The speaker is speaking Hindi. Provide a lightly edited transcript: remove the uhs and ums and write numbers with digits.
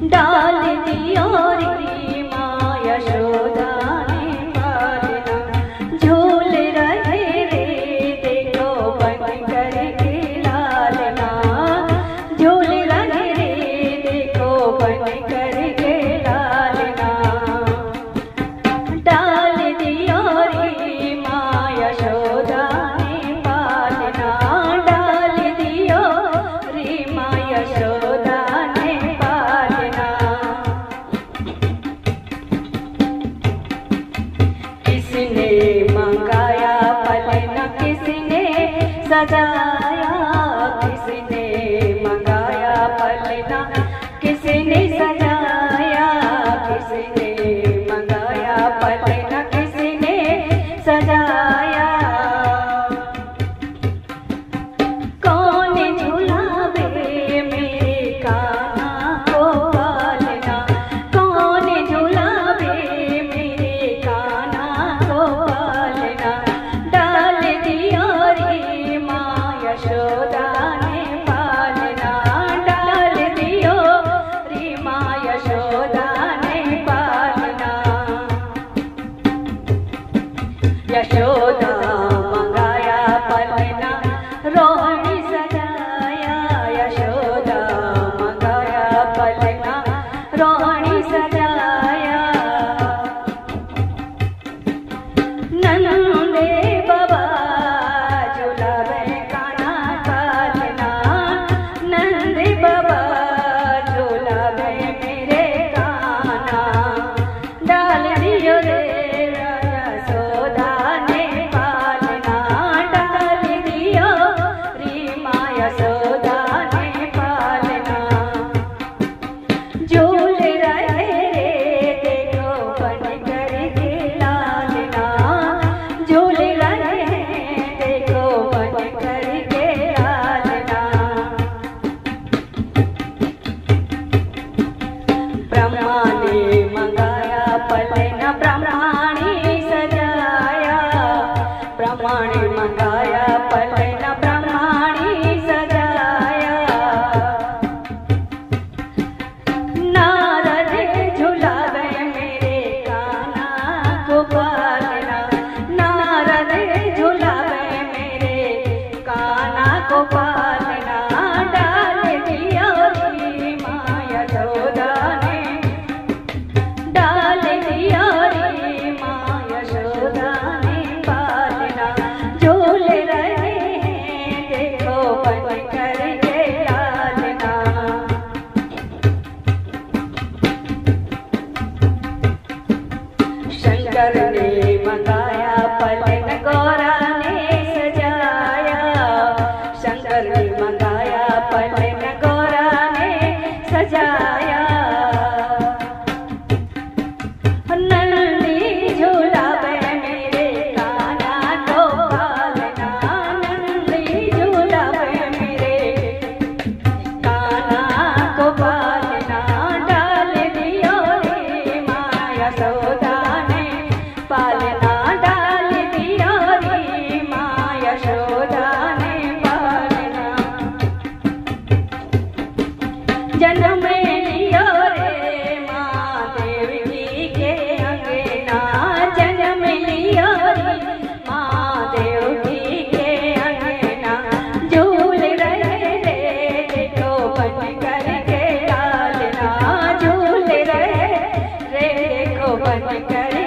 डाल दियो रे माँ यशोदा ने पालना, झूल रहे रे देखो बन करके लालना, झूल रहे रे देखो बन करके लालना। डाल दियो रे माँ यशोदा ने पालना, डाल दियो रे माँ यशोदा ने पालना। किसने मंगाया पलना, किसने सजाया, किसने मंगाया पलना, किसने सजाया, किसने मंगाया पलना, किसने सजाया। कौन झुलावे मेरे कान्हा को पालना, कौन झुलावे मेरे कान्हा को पालना। डाल दियो रे माँ यशोदा ने पालना, डाल दियो रे माँ यशोदा ने पालना। यशोदा मंगाया पलना, रोहिणी सजाया, यशोदा मंगाया पलना, रोहिणी सजाया। नंदे बाबा झुलावे कान्हा पालना, नंदे बाबा झुलावे मेरे कान्हा। डाल दियो रे यशोदा ने पालना, डाल दियो रे माँ यशोदा ने पालना। झूल रहे रे देखो बन करके लालना, झूल रहे देखो बन करके लालना। ब्रह्मा ने मंगाया पलना, ब्रह्मा ने सजाया, ब्रह्मा ने मंगाया पलना, ब्रह्मा ने सजाया। नारद झुलावे मेरे कान्हा को पालना, नारद झुलावे मेरे कान्हा को पालना। डाल दियो रे माँ यशोदा ने, डाल दियो रे माँ यशोदा ने पालना। झूल रहे हैं देखो बन करके लालना। शंकर ने मंगाया पलना, गौरा ने सजाया, शंकर ने मंगाया पलना, गौरा ने सजाया। नंदी झूलावे मेरे कान्हा को पालना, नंदी झूलावे मेरे कान्हा को पालना। डाल दियो रे माँ यशोदा ने पालना, डाल दियो रे माँ यशोदा ने पालना। जन्म लियो रे माँ देवकी के अंगना, जन्म लियो रे माँ देवकी के अंगना। झूल रहे रे देखो बन करके लालना, झूल रहे रे देखो बन कर